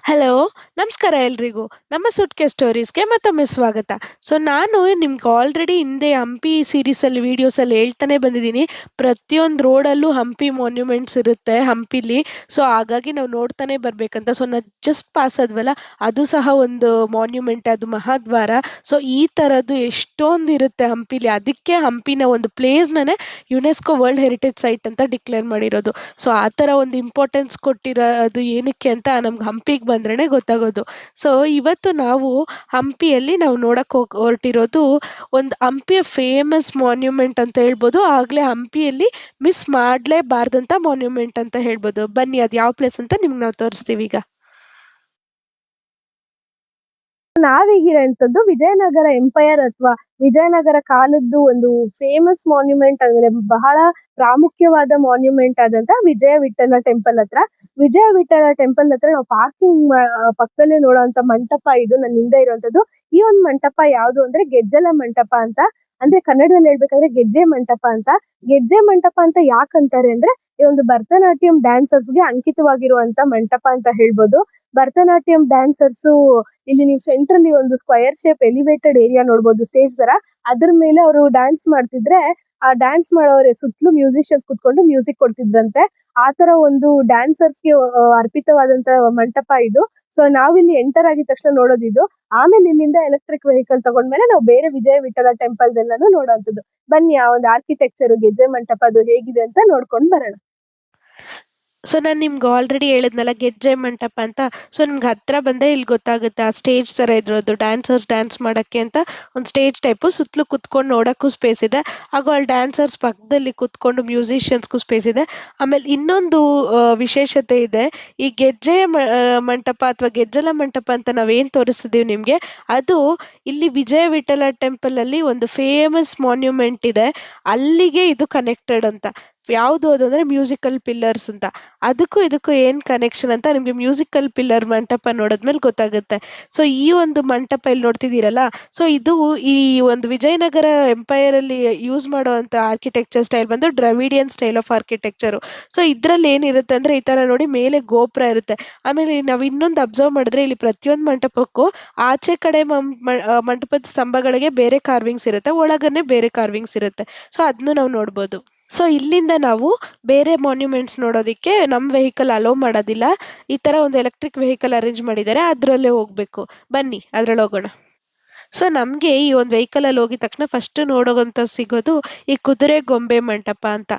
Hello, ನಮಸ್ಕಾರ ಎಲ್ರಿಗೂ. ನಮ್ಮ ಸೂಟ್‌ಕೇಸ್ ಸ್ಟೋರೀಸ್‌ಗೆ ಮತ್ತೊಮ್ಮೆ ಸ್ವಾಗತ. ನಾನು ನಿಮ್ಗೆ ಆಲ್ರೆಡಿ ಹಿಂದೆ ಹಂಪಿ ಸೀರೀಸಲ್ಲಿ ವೀಡಿಯೋಸಲ್ಲಿ ಹೇಳ್ತಾನೆ ಬಂದಿದ್ದೀನಿ. ಪ್ರತಿಯೊಂದು ರೋಡಲ್ಲೂ ಹಂಪಿ ಮಾನ್ಯುಮೆಂಟ್ಸ್ ಇರುತ್ತೆ ಹಂಪಿಲಿ. ಹಾಗಾಗಿ ನಾವು ನೋಡ್ತಾನೆ ಬರಬೇಕಂತ. ನಾವು ಜಸ್ಟ್ ಪಾಸ್ ಆದ್ವಲ್ಲ, ಅದು ಸಹ ಒಂದು ಮಾನ್ಯುಮೆಂಟ್, ಅದು ಮಹಾದ್ವಾರ. ಈ ಥರದ್ದು ಎಷ್ಟೊಂದು ಇರುತ್ತೆ ಹಂಪಿಲಿ. ಅದಕ್ಕೆ ಹಂಪಿನ ಒಂದು ಪ್ಲೇಸ್‌ನನೇ ಯುನೆಸ್ಕೋ ವರ್ಲ್ಡ್ ಹೆರಿಟೇಜ್ ಸೈಟ್ ಅಂತ ಡಿಕ್ಲೇರ್ ಮಾಡಿರೋದು. ಆ ಥರ ಒಂದು ಇಂಪಾರ್ಟೆನ್ಸ್ ಕೊಟ್ಟಿರೋದು ಏನಕ್ಕೆ ಅಂತ ನಮ್ಗೆ ಹಂಪಿಗೆ ಬಂದ್ರೇ ಗೊತ್ತಾಗೋದು. ಇವತ್ತು ನಾವು ಹಂಪಿಯಲ್ಲಿ ನಾವು ನೋಡಕ್ಕೆ ಹೊರಟಿರೋದು ಒಂದು ಹಂಪಿಯ ಫೇಮಸ್ ಮಾನ್ಯುಮೆಂಟ್ ಅಂತ ಹೇಳ್ಬೋದು. ಆಗಲೇ ಹಂಪಿಯಲ್ಲಿ ಮಿಸ್ ಮಾಡಲೇಬಾರ್ದಂಥ ಮಾನ್ಯುಮೆಂಟ್ ಅಂತ ಹೇಳ್ಬೋದು. ಬನ್ನಿ, ಅದು ಯಾವ ಪ್ಲೇಸ್ ಅಂತ ನಿಮ್ಗೆ ನಾವು ತೋರಿಸ್ತೀವಿ ಈಗ. ನಾವೀಗಿರೋಂಥದ್ದು ವಿಜಯನಗರ ಎಂಪೈರ್ ಅಥವಾ ವಿಜಯನಗರ ಕಾಲದ್ದು ಒಂದು ಫೇಮಸ್ ಮಾನ್ಯುಮೆಂಟ್ ಅಂದ್ರೆ ಬಹಳ ಪ್ರಾಮುಖ್ಯವಾದ ಮಾನ್ಯುಮೆಂಟ್ ಆದಂತ ವಿಜಯ ವಿಠಲ ಟೆಂಪಲ್ ಹತ್ರ. ವಿಜಯ ವಿಠಲ ಟೆಂಪಲ್ ಹತ್ರ ನಾವು ಪಾರ್ಕಿಂಗ್ ಪಕ್ಕದಲ್ಲೇ ನೋಡುವಂತ ಮಂಟಪ ಇದು ನನ್ನ ಹಿಂದೆ ಇರುವಂತದ್ದು. ಈ ಒಂದು ಮಂಟಪ ಯಾವುದು ಅಂದ್ರೆ ಗೆಜ್ಜಲ ಮಂಟಪ ಅಂತ. ಅಂದ್ರೆ ಕನ್ನಡದಲ್ಲಿ ಹೇಳ್ಬೇಕಂದ್ರೆ ಗೆಜ್ಜೆ ಮಂಟಪ ಅಂತ. ಗೆಜ್ಜೆ ಮಂಟಪ ಅಂತ ಯಾಕಂತಾರೆ ಅಂದ್ರೆ ಈ ಒಂದು ಭರತನಾಟ್ಯಂ ಡ್ಯಾನ್ಸರ್ಸ್ಗೆ ಅಂಕಿತವಾಗಿರುವಂತ ಮಂಟಪ ಅಂತ ಹೇಳ್ಬೋದು. ಭರತನಾಟ್ಯಂ ಡ್ಯಾನ್ಸರ್ಸ್ ಇಲ್ಲಿ ನೀವು ಸೆಂಟ್ರಲ್ಲಿ ಒಂದು ಸ್ಕ್ವಯರ್ ಶೇಪ್ ಎಲಿವೇಟೆಡ್ ಏರಿಯಾ ನೋಡ್ಬೋದು, ಸ್ಟೇಜ್ ತರ. ಅದ್ರ ಮೇಲೆ ಅವರು ಡ್ಯಾನ್ಸ್ ಮಾಡ್ತಿದ್ರೆ ಆ ಡ್ಯಾನ್ಸ್ ಮಾಡೋರೆ ಸುತ್ತಲೂ ಮ್ಯೂಸಿಷಿಯನ್ಸ್ ಕುತ್ಕೊಂಡು ಮ್ಯೂಸಿಕ್ ಕೊಡ್ತಿದ್ರಂತೆ. ಆ ತರ ಒಂದು ಡ್ಯಾನ್ಸರ್ಸ್ಗೆ ಅರ್ಪಿತವಾದಂತ ಮಂಟಪ ಇದು. ನಾವಿಲ್ಲಿ ಎಂಟರ್ ಆಗಿದ ತಕ್ಷಣ ನೋಡೋದಿದ್ದು. ಆಮೇಲೆ ಇಲ್ಲಿಂದ ಎಲೆಕ್ಟ್ರಿಕ್ ವೆಹಿಕಲ್ ತಗೊಂಡ್ಮೇಲೆ ನಾವು ಬೇರೆ ವಿಜಯ ವಿಠಲ ಟೆಂಪಲ್ ಎಲ್ಲಾನು ನೋಡೋಂಥದ್ದು. ಬನ್ನಿ ಆ ಒಂದು ಆರ್ಕಿಟೆಕ್ಚರ್ ಗೆಜ್ಜೆ ಮಂಟಪ ಅದು ಹೇಗಿದೆ ಅಂತ ನೋಡ್ಕೊಂಡು ಬರೋಣ. ನಾನು ನಿಮ್ಗೆ ಆಲ್ರೆಡಿ ಹೇಳಿದ್ನಲ್ಲ ಗೆಜ್ಜೆ ಮಂಟಪ ಅಂತ. ನಿಮ್ಗೆ ಹತ್ರ ಬಂದರೆ ಇಲ್ಲಿ ಗೊತ್ತಾಗುತ್ತೆ. ಆ ಸ್ಟೇಜ್ ಥರ ಇದ್ರದ್ದು ಡ್ಯಾನ್ಸರ್ಸ್ ಡ್ಯಾನ್ಸ್ ಮಾಡೋಕ್ಕೆ ಅಂತ ಒಂದು ಸ್ಟೇಜ್ ಟೈಪು. ಸುತ್ತಲೂ ಕುತ್ಕೊಂಡು ನೋಡೋಕ್ಕೂ ಸ್ಪೇಸ್ ಇದೆ. ಹಾಗೂ ಅಲ್ಲಿ ಡ್ಯಾನ್ಸರ್ಸ್ ಪಕ್ಕದಲ್ಲಿ ಕುತ್ಕೊಂಡು ಮ್ಯೂಸಿಷಿಯನ್ಸ್ಗೂ ಸ್ಪೇಸ್ ಇದೆ. ಆಮೇಲೆ ಇನ್ನೊಂದು ವಿಶೇಷತೆ ಇದೆ. ಈ ಗೆಜ್ಜೆ ಮಂಟಪ ಅಥವಾ ಗೆಜ್ಜಲ ಮಂಟಪ ಅಂತ ನಾವೇನು ತೋರಿಸ್ತಿದ್ದೀವಿ ನಿಮಗೆ, ಅದು ಇಲ್ಲಿ ವಿಜಯ ವಿಠಲ ಟೆಂಪಲಲ್ಲಿ ಒಂದು ಫೇಮಸ್ ಮಾನ್ಯುಮೆಂಟ್ ಇದೆ, ಅಲ್ಲಿಗೆ ಇದು ಕನೆಕ್ಟೆಡ್ ಅಂತ. ಯಾವುದು ಅದು ಅಂದರೆ ಮ್ಯೂಸಿಕಲ್ ಪಿಲ್ಲರ್ಸ್ ಅಂತ. ಅದಕ್ಕೂ ಇದಕ್ಕೂ ಏನು ಕನೆಕ್ಷನ್ ಅಂತ ನಿಮಗೆ ಮ್ಯೂಸಿಕಲ್ ಪಿಲ್ಲರ್ ಮಂಟಪ ನೋಡಿದ್ಮೇಲೆ ಗೊತ್ತಾಗುತ್ತೆ. ಈ ಒಂದು ಮಂಟಪ ಇಲ್ಲಿ ನೋಡ್ತಿದ್ದೀರಲ್ಲ, ಇದು ಈ ಒಂದು ವಿಜಯನಗರ ಎಂಪೈರಲ್ಲಿ ಯೂಸ್ ಮಾಡುವಂಥ ಆರ್ಕಿಟೆಕ್ಚರ್ ಸ್ಟೈಲ್ ಬಂದು ದ್ರಾವಿಡಿಯನ್ ಸ್ಟೈಲ್ ಆಫ್ ಆರ್ಕಿಟೆಕ್ಚರು. ಇದರಲ್ಲಿ ಏನಿರುತ್ತೆ ಅಂದರೆ ಈ ಥರ ನೋಡಿ, ಮೇಲೆ ಗೋಪುರ ಇರುತ್ತೆ. ಆಮೇಲೆ ನಾವು ಇನ್ನೊಂದು ಅಬ್ಸರ್ವ್ ಮಾಡಿದ್ರೆ ಇಲ್ಲಿ ಪ್ರತಿಯೊಂದು ಮಂಟಪಕ್ಕೂ ಆಚೆ ಕಡೆ ಮಂಟಪದ ಸ್ತಂಭಗಳಿಗೆ ಬೇರೆ ಕಾರ್ವಿಂಗ್ಸ್ ಇರುತ್ತೆ, ಒಳಗನೆ ಬೇರೆ ಕಾರ್ವಿಂಗ್ಸ್ ಇರುತ್ತೆ. ಅದನ್ನು ನಾವು ನೋಡ್ಬೋದು. ಇಲ್ಲಿಂದ ನಾವು ಬೇರೆ ಮಾನ್ಯುಮೆಂಟ್ಸ್ ನೋಡೋದಕ್ಕೆ ನಮ್ಮ ವೆಹಿಕಲ್ ಅಲೋ ಮಾಡೋದಿಲ್ಲ. ಈ ಥರ ಒಂದು ಎಲೆಕ್ಟ್ರಿಕ್ ವೆಹಿಕಲ್ ಅರೇಂಜ್ ಮಾಡಿದ್ದಾರೆ, ಅದರಲ್ಲೇ ಹೋಗಬೇಕು. ಬನ್ನಿ ಅದರಲ್ಲಿ ಹೋಗೋಣ. ನಮಗೆ ಈ ಒಂದು ವೆಹಿಕಲಲ್ಲಿ ಹೋಗಿದ ತಕ್ಷಣ ಫಸ್ಟ್ ನೋಡೋವಂಥ ಸಿಗೋದು ಈ ಕುದುರೆ ಗೊಂಬೆ ಮಂಟಪ ಅಂತ.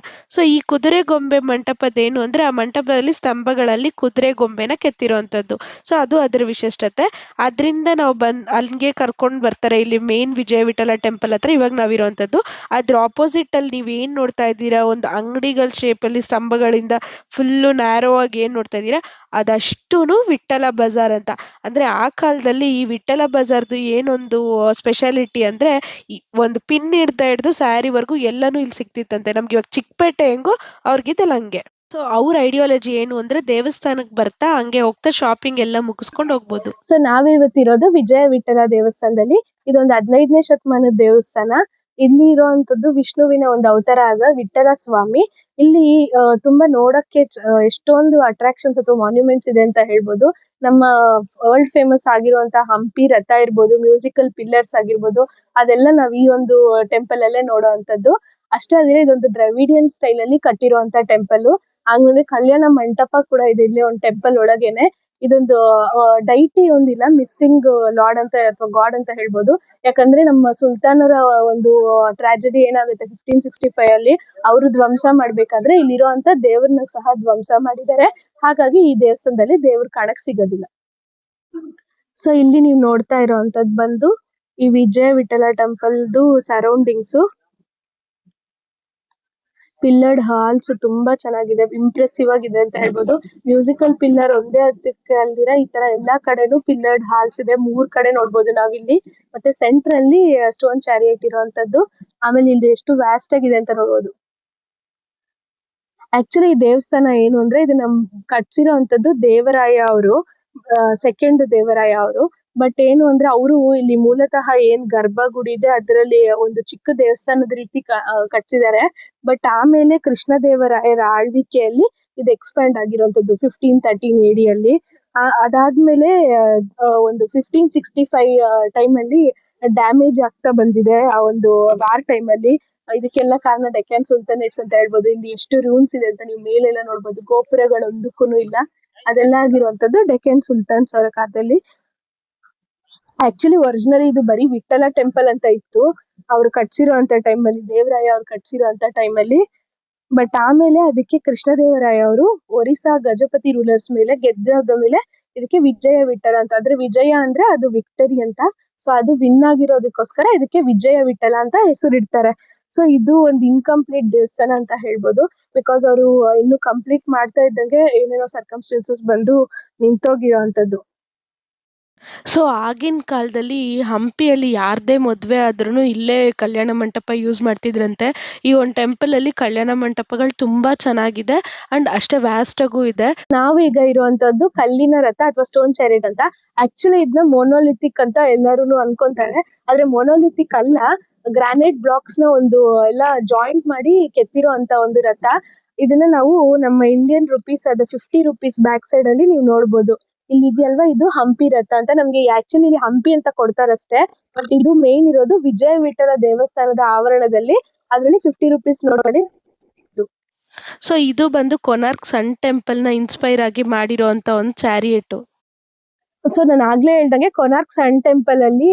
ಈ ಕುದುರೆ ಗೊಂಬೆ ಮಂಟಪದೇನು ಅಂದರೆ, ಆ ಮಂಟಪದಲ್ಲಿ ಸ್ತಂಭಗಳಲ್ಲಿ ಕುದುರೆ ಗೊಂಬೆನ ಕೆತ್ತಿರೋವಂಥದ್ದು. ಅದು ಅದರ ವಿಶಿಷ್ಟತೆ. ಅದರಿಂದ ನಾವು ಅಲ್ಲಿಗೆ ಕರ್ಕೊಂಡು ಬರ್ತಾರೆ ಇಲ್ಲಿ ಮೇನ್ ವಿಜಯ ವಿಠಲ ಟೆಂಪಲ್ ಹತ್ರ ಇವಾಗ ನಾವಿರೋವಂಥದ್ದು. ಅದ್ರ ಆಪೋಸಿಟಲ್ಲಿ ನೀವೇನು ನೋಡ್ತಾ ಇದ್ದೀರಾ, ಒಂದು ಅಂಗಡಿಗಳ ಶೇಪಲ್ಲಿ ಸ್ತಂಭಗಳಿಂದ ಫುಲ್ಲು ನ್ಯಾರೋ ಆಗಿ ಏನು ನೋಡ್ತಾ ಇದ್ದೀರಾ, ಅದಷ್ಟೂ ವಿಠಲ ಬಜಾರ್ ಅಂತ. ಅಂದರೆ ಆ ಕಾಲದಲ್ಲಿ ಈ ವಿಠಲ ಬಜಾರ್ದು ಏನೊಂದು ಸ್ಪೆಷಾಲಿಟಿ ಅಂದರೆ, ಒಂದು ಪಿನ್ ಹಿಡ್ದು ಸ್ಯಾರಿವರೆಗೂ ಎಲ್ಲನೂ ಇಲ್ಲಿ ಸಿಗ್ತಿತ್ತಂತೆ. ನಮ್ಗೆ ಇವಾಗ ಚಿಕ್ಕಪೇಟೆ ಹೆಂಗೋ ಅವ್ರಿಗಿದೆಲ್ಲ ಹಂಗೆ. ಅವ್ರ ಐಡಿಯಾಲಜಿ ಏನು ಅಂದರೆ, ದೇವಸ್ಥಾನಕ್ಕೆ ಬರ್ತಾ ಹಂಗೆ ಹೋಗ್ತಾ ಶಾಪಿಂಗ್ ಎಲ್ಲ ಮುಗಿಸ್ಕೊಂಡು ಹೋಗ್ಬೋದು. ನಾವಿವತ್ತಿರೋದು ವಿಜಯ ವಿಠಲ ದೇವಸ್ಥಾನದಲ್ಲಿ. ಇದೊಂದು 15ನೇ ಶತಮಾನದ ದೇವಸ್ಥಾನ. ಇಲ್ಲಿ ಇರುವಂತದ್ದು ವಿಷ್ಣುವಿನ ಒಂದು ಅವತಾರ ಆದ ವಿಠಲ ಸ್ವಾಮಿ. ಇಲ್ಲಿ ತುಂಬಾ ನೋಡಕ್ಕೆ ಎಷ್ಟೊಂದು ಅಟ್ರಾಕ್ಷನ್ಸ್ ಅಥವಾ ಮಾನ್ಯುಮೆಂಟ್ಸ್ ಇದೆ ಅಂತ ಹೇಳ್ಬೋದು. ನಮ್ಮ ವರ್ಲ್ಡ್ ಫೇಮಸ್ ಆಗಿರುವಂತಹ ಹಂಪಿ ರಥ ಇರ್ಬೋದು, ಮ್ಯೂಸಿಕಲ್ ಪಿಲ್ಲರ್ಸ್ ಆಗಿರ್ಬೋದು, ಅದೆಲ್ಲ ನಾವ್ ಈ ಒಂದು ಟೆಂಪಲ್ ಅಲ್ಲೇ ನೋಡುವಂತದ್ದು. ಅಷ್ಟೇ ಅಲ್ಲದೆ ಇದೊಂದು ದ್ರಾವಿಡಿಯನ್ ಸ್ಟೈಲ್ ಅಲ್ಲಿ ಕಟ್ಟಿರುವಂತ ಟೆಂಪಲ್. ಆಮೇಲೆ ಕಲ್ಯಾಣ ಮಂಟಪ ಕೂಡ ಇದೆ ಇಲ್ಲಿ ಒಂದು ಟೆಂಪಲ್ ಒಳಗೇನೆ. ಇದೊಂದು ಡೈಟಿ ಒಂದಿಲ್ಲ, ಮಿಸ್ಸಿಂಗ್ ಲಾರ್ಡ್ ಅಂತ ಅಥವಾ ಗಾಡ್ ಅಂತ ಹೇಳ್ಬೋದು. ಯಾಕಂದ್ರೆ ನಮ್ಮ ಸುಲ್ತಾನರ ಒಂದು ಟ್ರಾಜಿಡಿ ಏನಾಗುತ್ತೆ 1565 ಅಲ್ಲಿ, ಅವರು ಧ್ವಂಸ ಮಾಡ್ಬೇಕಾದ್ರೆ ಇಲ್ಲಿರುವಂತ ದೇವ್ರನ್ನ ಸಹ ಧ್ವಂಸ ಮಾಡಿದ್ದಾರೆ. ಹಾಗಾಗಿ ಈ ದೇವಸ್ಥಾನದಲ್ಲಿ ದೇವ್ರು ಕಾಣಕ್ ಸಿಗೋದಿಲ್ಲ. ಇಲ್ಲಿ ನೀವು ನೋಡ್ತಾ ಇರೋಂಥದ್ದು ಬಂದು ಈ ವಿಜಯ ವಿಠಲ ಟೆಂಪಲ್ದು ಸರೌಂಡಿಂಗ್ಸ್. ಪಿಲ್ಲರ್ಡ್ ಹಾಲ್ಸ್ ತುಂಬಾ ಚೆನ್ನಾಗಿದೆ, ಇಂಪ್ರೆಸಿವ್ ಆಗಿದೆ ಅಂತ ಹೇಳ್ಬೋದು. ಮ್ಯೂಸಿಕಲ್ ಪಿಲ್ಲರ್ ಒಂದೇ ಅದಕ್ಕೆ ಅಲ್ದಿರ ಈ ತರ ಎಲ್ಲಾ ಕಡೆನೂ ಪಿಲ್ಲರ್ಡ್ ಹಾಲ್ಸ್ ಇದೆ. 3 ಕಡೆ ನೋಡ್ಬೋದು ನಾವಿಲ್ಲಿ. ಮತ್ತೆ ಸೆಂಟರ್ ಅಲ್ಲಿ ಸ್ಟೋನ್ ಚಾರಿಯಟ್ ಇರುವಂತದ್ದು. ಆಮೇಲೆ ಇಲ್ಲಿ ಎಷ್ಟು ವ್ಯಾಸ್ಟ್ ಆಗಿದೆ ಅಂತ ನೋಡ್ಬೋದು. ಆಕ್ಚುಲಿ ಈ ದೇವಸ್ಥಾನ ಏನು ಅಂದ್ರೆ, ಇದು ನಮ್ ಕಟ್ಸಿರೋಂಥದ್ದು ದೇವರಾಯ ಅವರು, ಸೆಕೆಂಡ್ ದೇವರಾಯ ಅವರು. ಬಟ್ ಏನು ಅಂದ್ರೆ, ಅವರು ಇಲ್ಲಿ ಮೂಲತಃ ಏನ್ ಗರ್ಭಗುಡಿ ಇದೆ ಅದರಲ್ಲಿ ಒಂದು ಚಿಕ್ಕ ದೇವಸ್ಥಾನದ ರೀತಿ ಕಟ್ಸಿದ್ದಾರೆ. ಬಟ್ ಆಮೇಲೆ ಕೃಷ್ಣದೇವರಾಯರ ಆಳ್ವಿಕೆಯಲ್ಲಿ ಇದು ಎಕ್ಸ್ಪ್ಯಾಂಡ್ ಆಗಿರುವಂತದ್ದು 1513 AD ಅಲ್ಲಿ. ಅದಾದ್ಮೇಲೆ ಒಂದು 1565 ಟೈಮಲ್ಲಿ ಡ್ಯಾಮೇಜ್ ಆಗ್ತಾ ಬಂದಿದೆ ಆ ಒಂದು ವಾರ್ ಟೈಮಲ್ಲಿ. ಇದಕ್ಕೆಲ್ಲ ಕಾರಣ ಡೆಕ್ಕನ್ ಸುಲ್ತಾನೇಟ್ಸ್ ಅಂತ ಹೇಳ್ಬೋದು. ಇಲ್ಲಿ ಎಷ್ಟು ರೂಮ್ಸ್ ಇದೆ ಅಂತ ನೀವು ಮೇಲೆಲ್ಲ ನೋಡ್ಬೋದು, ಗೋಪುರಗಳೊಂದಕ್ಕೂ ಇಲ್ಲ. ಅದೆಲ್ಲ ಆಗಿರುವಂತದ್ದು ಡೆಕ್ಕನ್ ಸುಲ್ತಾನ್ಸ್ ಅವರ ಕಾಲದಲ್ಲಿ. ಆಕ್ಚುಲಿ ಒರಿಜಿನಲಿ ಇದು ಬರೀ ವಿಠ್ಠಲ ಟೆಂಪಲ್ ಅಂತ ಇತ್ತು ಅವ್ರು ಕಟ್ಸಿರುವಂತ ಟೈಮಲ್ಲಿ, ದೇವರಾಯ ಅವ್ರು ಕಟ್ಸಿರುವಂತ ಟೈಮಲ್ಲಿ. ಬಟ್ ಆಮೇಲೆ ಅದಕ್ಕೆ ಕೃಷ್ಣದೇವರಾಯ ಅವರು ಒರಿಸ್ಸಾ ಗಜಪತಿ ರೂಲರ್ಸ್ ಮೇಲೆ ಗೆದ್ದ ಮೇಲೆ ಇದಕ್ಕೆ ವಿಜಯ ವಿಠಲ ಅಂತ, ಅಂದ್ರೆ ವಿಜಯ ಅಂದ್ರೆ ಅದು ವಿಕ್ಟರಿ ಅಂತ, ಸೊ ಅದು ವಿನ್ ಆಗಿರೋದಕ್ಕೋಸ್ಕರ ಇದಕ್ಕೆ ವಿಜಯ ವಿಠಲ ಅಂತ ಹೆಸರಿಡ್ತಾರೆ. ಸೊ ಇದು ಒಂದು ಇನ್ಕಂಪ್ಲೀಟ್ ದೇವಸ್ಥಾನ ಅಂತ ಹೇಳ್ಬೋದು. ಬಿಕಾಸ್ ಅವರು ಇನ್ನು ಕಂಪ್ಲೀಟ್ ಮಾಡ್ತಾ ಇದ್ದಂಗೆ ಏನೇನೋ ಸರ್ಕಮ್ಸ್ಟೆನ್ಸಸ್ ಬಂದು ನಿಂತೋಗಿರೋ ಅಂತದ್ದು. ಸೊ ಆಗಿನ ಕಾಲದಲ್ಲಿ ಹಂಪಿಯಲ್ಲಿ ಯಾರದೇ ಮದುವೆ ಆದ್ರೂ ಇಲ್ಲೇ ಕಲ್ಯಾಣ ಮಂಟಪ ಯೂಸ್ ಮಾಡ್ತಿದ್ರಂತೆ. ಈ ಒಂದು ಟೆಂಪಲಲ್ಲಿ ಕಲ್ಯಾಣ ಮಂಟಪಗಳು ತುಂಬ ಚೆನ್ನಾಗಿದೆ ಆ್ಯಂಡ್ ಅಷ್ಟೇ ವ್ಯಾಸ್ಟಾಗೂ ಇದೆ. ನಾವೀಗ ಇರುವಂತದ್ದು ಕಲ್ಲಿನ ರಥ ಅಥವಾ ಸ್ಟೋನ್ ಚಾರಿಯಟ್ ಅಂತ. ಆಕ್ಚುಲಿ ಇದನ್ನ ಮೊನೋಲಿಥಿಕ್ ಅಂತ ಎಲ್ಲರೂ ಅನ್ಕೊಂತಾರೆ, ಆದ್ರೆ ಮೊನೋಲಿಥಿಕ್ ಅಲ್ಲ, ಗ್ರಾನೈಟ್ ಬ್ಲಾಕ್ಸ್ ನ ಒಂದು ಎಲ್ಲ ಜಾಯಿಂಟ್ ಮಾಡಿ ಕೆತ್ತಿರೋ ಅಂತ ಒಂದು ರಥ. ಇದನ್ನ ನಾವು ನಮ್ಮ ಇಂಡಿಯನ್ ರುಪೀಸ್ ಅದ 50 ರುಪೀಸ್ ಬ್ಯಾಕ್ ಸೈಡ್ ಅಲ್ಲಿ ನೀವು ನೋಡ್ಬೋದು. ಇಲ್ಲಿ ಇದೆಯಲ್ವಾ, ಇದು ಹಂಪಿ ರಥ ಅಂತ. ನಮ್ಗೆ ಆಕ್ಚುಲಿ ಇಲ್ಲಿ ಹಂಪಿ ಅಂತ ಕೊಡ್ತಾರಷ್ಟೇ, ಬಟ್ ಇದು ಮೇನ್ ಇರೋದು ವಿಜಯ ವಿಠಲ ದೇವಸ್ಥಾನದ ಆವರಣದಲ್ಲಿ. ಅದ್ರಲ್ಲಿ 50 ರುಪೀಸ್ ನೋಡ್ಕೊಳ್ಳಿ. ಸೊ ಇದು ಬಂದು ಕೊನಾರ್ಕ್ ಸನ್ ಟೆಂಪಲ್ನ ಇನ್ಸ್ಪೈರ್ ಆಗಿ ಮಾಡಿರೋ ಅಂತ ಒಂದು ಚಾರಿಯೇಟು. ಸೊ ನಾನು ಆಗ್ಲೇ ಹೇಳ್ದಂಗೆ ಕೊನಾರ್ಕ್ ಸನ್ ಟೆಂಪಲ್ ಅಲ್ಲಿ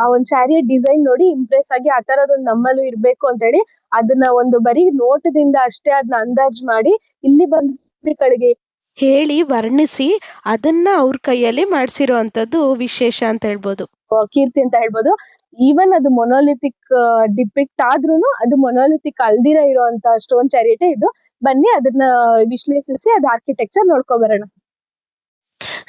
ಆ ಒಂದು ಚಾರಿಯಟ್ ಡಿಸೈನ್ ನೋಡಿ ಇಂಪ್ರೆಸ್ ಆಗಿ ಆ ತರದೊಂದು ನಮ್ಮಲ್ಲೂ ಇರ್ಬೇಕು ಅಂತ ಹೇಳಿ ಅದನ್ನ ಒಂದು ಬರೀ ನೋಟದಿಂದ ಅಷ್ಟೇ ಅದನ್ನ ಅಂದಾಜ್ ಮಾಡಿ ಇಲ್ಲಿ ಬಂದ ಹೇಳಿ ವರ್ಣಿಸಿ ಅದನ್ನ ಅವ್ರ ಕೈಯಲ್ಲಿ ಮಾಡಿಸಿರೋ ಅಂಥದ್ದು ವಿಶೇಷ ಅಂತ ಹೇಳ್ಬೋದು. ಕೀರ್ತಿ ಅಂತ ಹೇಳ್ಬೋದು. ಈವನ್ ಅದು ಮೊನೋಲಿಥಿಕ್ ಡಿಪಿಕ್ಟ್ ಆದ್ರೂನು ಅದು ಮೊನೋಲಿಥಿಕ್ ಅಲ್ದಿರ ಇರುವಂತ ಸ್ಟೋನ್ ಚಾರಿಯಟ್ ಇದು. ಬನ್ನಿ ಅದನ್ನ ವಿಶ್ಲೇಷಿಸಿ ಅದ್ ಆರ್ಕಿಟೆಕ್ಚರ್ ನೋಡ್ಕೊ ಬರೋಣ.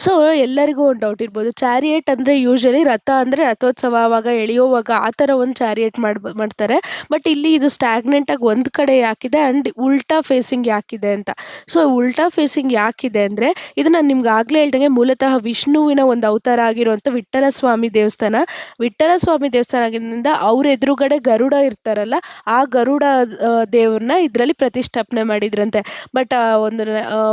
ಸೊ ಎಲ್ಲರಿಗೂ ಒಂದು ಡೌಟ್ ಇರ್ಬೋದು, ಚಾರಿಯೇಟ್ ಅಂದರೆ ಯೂಶಲಿ ರಥ ಅಂದರೆ ರಥೋತ್ಸವ ಆವಾಗ ಎಳೆಯೋವಾಗ ಆ ಥರ ಒಂದು ಚಾರಿಯೇಟ್ ಮಾಡ್ತಾರೆ. ಬಟ್ ಇಲ್ಲಿ ಇದು ಸ್ಟ್ಯಾಗ್ನೆಂಟಾಗಿ ಒಂದು ಕಡೆ ಯಾಕಿದೆ ಆ್ಯಂಡ್ ಉಲ್ಟಾ ಫೇಸಿಂಗ್ ಯಾಕಿದೆ ಅಂತ. ಸೊ ಉಲ್ಟಾ ಫೇಸಿಂಗ್ ಯಾಕಿದೆ ಅಂದರೆ ಇದು ನಾನು ನಿಮ್ಗೆ ಆಗಲೇ ಹೇಳ್ದಂಗೆ ಮೂಲತಃ ವಿಷ್ಣುವಿನ ಒಂದು ಅವತಾರ ಆಗಿರುವಂಥ ವಿಠ್ಠಲ ಸ್ವಾಮಿ ದೇವಸ್ಥಾನ. ವಿಠ್ಠಲ ಸ್ವಾಮಿ ದೇವಸ್ಥಾನ ಆಗಿದ್ದರಿಂದ ಅವ್ರ ಎದುರುಗಡೆ ಗರುಡ ಇರ್ತಾರಲ್ಲ, ಆ ಗರುಡ ದೇವ್ರನ್ನ ಇದರಲ್ಲಿ ಪ್ರತಿಷ್ಠಾಪನೆ ಮಾಡಿದ್ರಂತೆ. ಬಟ್ ಒಂದು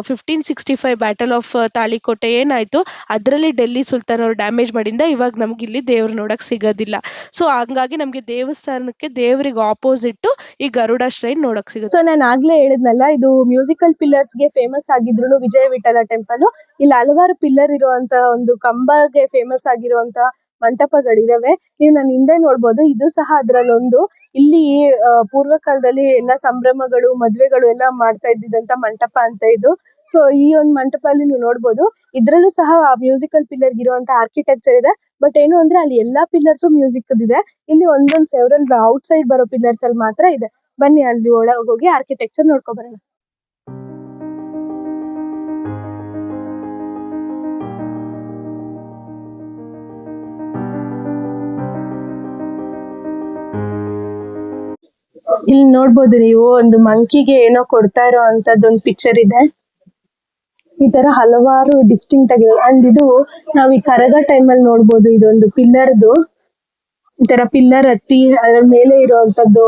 1565 ಬ್ಯಾಟಲ್ ಆಫ್ ತಾಳಿಕೋಟೆ ಏನಾಯಿತು, ಅದರಲ್ಲಿ ಡೆಲ್ಲಿ ಸುಲ್ತಾನ್ ಅವರು ಡ್ಯಾಮೇಜ್ ಮಾಡಿಂದ ಇವಾಗ ನಮ್ಗೆ ಇಲ್ಲಿ ದೇವ್ರು ನೋಡಕ್ಕೆ ಸಿಗೋದಿಲ್ಲ. ಸೊ ಹಂಗಾಗಿ ನಮಗೆ ದೇವಸ್ಥಾನಕ್ಕೆ ದೇವರಿಗೆ ಆಪೋಸಿಟ್ಟು ಈ ಗರುಡ ಶ್ರೈನ್ ನೋಡಕ್ಕೆ ಸಿಗುತ್ತೆ. ಸೊ ನಾನು ಆಗ್ಲೇ ಹೇಳಿದ್ನಲ್ಲ, ಇದು ಮ್ಯೂಸಿಕಲ್ ಪಿಲ್ಲರ್ಸ್ಗೆ ಫೇಮಸ್ ಆಗಿದ್ರು ವಿಜಯ ವಿಠಲ ಟೆಂಪಲ್. ಇಲ್ಲಿ ಹಲವಾರು ಪಿಲ್ಲರ್ ಇರುವಂತ ಒಂದು ಕಂಬಗೆ ಫೇಮಸ್ ಆಗಿರುವಂತ ಮಂಟಪಗಳಿದಾವೆ. ನೀವು ನಾನು ಹಿಂದೆ ನೋಡ್ಬೋದು, ಇದು ಸಹ ಅದ್ರಲ್ಲೊಂದು. ಇಲ್ಲಿ ಪೂರ್ವ ಕಾಲದಲ್ಲಿ ಎಲ್ಲ ಸಂಭ್ರಮಗಳು ಮದ್ವೆಗಳು ಎಲ್ಲ ಮಾಡ್ತಾ ಇದ್ದಿದ್ದಂತ ಮಂಟಪ ಅಂತ ಇದು. ಸೊ ಈ ಒಂದು ಮಂಟಪ ಅಲ್ಲಿ ನೀವು ನೋಡ್ಬೋದು, ಇದ್ರಲ್ಲೂ ಸಹ ಮ್ಯೂಸಿಕಲ್ ಪಿಲ್ಲರ್ ಇರುವಂತ ಆರ್ಕಿಟೆಕ್ಚರ್ ಇದೆ. ಬಟ್ ಏನು ಅಂದ್ರೆ ಅಲ್ಲಿ ಎಲ್ಲಾ ಪಿಲ್ಲರ್ಸ್ ಮ್ಯೂಸಿಕ್ ಇದೆ. ಇಲ್ಲಿ ಒಂದೊಂದ್ ಸೆವರಲ್ ಔಟ್ ಸೈಡ್ ಬರೋ ಪಿಲ್ಲರ್ಸ್ ಅಲ್ಲಿ ಮಾತ್ರ ಇದೆ. ಬನ್ನಿ ಅಲ್ಲಿ ಒಳಗೆ ಹೋಗಿ ಆರ್ಕಿಟೆಕ್ಚರ್ ನೋಡ್ಕೊ ಬರೋಣ. ಇಲ್ಲಿ ನೋಡ್ಬೋದು ನೀವು, ಒಂದು ಮಂಕಿಗೆ ಏನೋ ಕೊಡ್ತಾ ಇರೋ ಅಂತದ್ದೊಂದು ಪಿಕ್ಚರ್ ಇದೆ. ಈ ತರ ಹಲವಾರು ಡಿಸ್ಟಿಂಕ್ಟ್ ಆಗಿದೆ. ಅಂಡ್ ಇದು ನಾವ್ ಈ ಕರಗ ಟೈಮ್ ಅಲ್ಲಿ ನೋಡ್ಬೋದು, ಇದೊಂದು ಪಿಲ್ಲರ್ದು ಈ ತರ ಪಿಲ್ಲರ್ ಹತ್ತಿ ಅದ್ರ ಮೇಲೆ ಇರುವಂತದ್ದು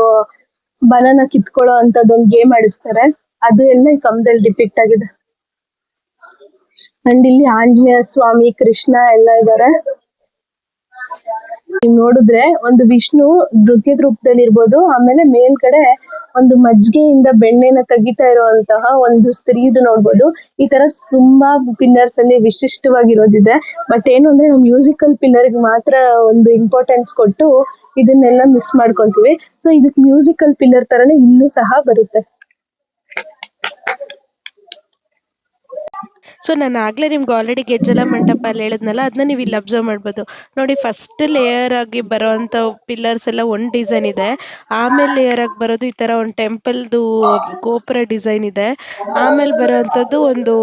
ಬನಾನ ಕಿತ್ಕೊಳ್ಳೋ ಅಂತದ್ದೊಂದು ಗೇಮ್ ಆಡಿಸ್ತಾರೆ. ಅದು ಎಲ್ಲ ಈ ಕಂಬದಲ್ಲಿ ಡಿಪಿಕ್ಟ್ ಆಗಿದೆ. ಅಂಡ್ ಇಲ್ಲಿ ಆಂಜನೇಯ ಸ್ವಾಮಿ, ಕೃಷ್ಣ ಎಲ್ಲ ಇದ್ದಾರೆ. ನೀವು ನೋಡಿದ್ರೆ ಒಂದು ವಿಷ್ಣು ನೃತ್ಯದ ರೂಪದಲ್ಲಿ ಇರ್ಬೋದು. ಆಮೇಲೆ ಮೇಲ್ಗಡೆ ಒಂದು ಮಜ್ಜಿಗೆಯಿಂದ ಬೆಣ್ಣೆನ ತೆಗಿತಾ ಇರುವಂತಹ ಒಂದು ಸ್ತ್ರೀದು ನೋಡ್ಬೋದು. ಈ ತರ ತುಂಬಾ ಪಿಲ್ಲರ್ಸ್ ಅಲ್ಲಿ ವಿಶಿಷ್ಟವಾಗಿರೋದಿದೆ. ಬಟ್ ಏನು ಅಂದ್ರೆ ನಾವು ಮ್ಯೂಸಿಕಲ್ ಪಿಲ್ಲರ್ ಮಾತ್ರ ಒಂದು ಇಂಪಾರ್ಟೆನ್ಸ್ ಕೊಟ್ಟು ಇದನ್ನೆಲ್ಲ ಮಿಸ್ ಮಾಡ್ಕೊಂತೀವಿ. ಸೊ ಇದಕ್ ಮ್ಯೂಸಿಕಲ್ ಪಿಲ್ಲರ್ ತರನೇ ಇಲ್ಲೂ ಸಹ ಬರುತ್ತೆ. ಸೊ ನಾನು ಆಗಲೇ ನಿಮ್ಗೆ ಆಲ್ರೆಡಿ ಗೆಜ್ಜಲ ಮಂಟಪ ಅಲ್ಲಿ ಹೇಳಿದ್ನಲ್ಲ, ಅದನ್ನ ನೀವು ಇಲ್ಲಿ ಅಬ್ಸರ್ವ್ ಮಾಡ್ಬೋದು. ನೋಡಿ, ಫಸ್ಟ್ ಲೇಯರ್ ಆಗಿ ಬರೋವಂಥ ಪಿಲ್ಲರ್ಸ್ ಎಲ್ಲ ಒಂದು ಡಿಸೈನ್ ಇದೆ. ಆಮೇಲೆ ಲೇಯರ್ ಆಗಿ ಬರೋದು ಈ ಥರ ಒಂದು ಟೆಂಪಲ್ದು ಗೋಪುರ ಡಿಸೈನ್ ಇದೆ. ಆಮೇಲೆ ಬರೋವಂಥದ್ದು ಒಂದು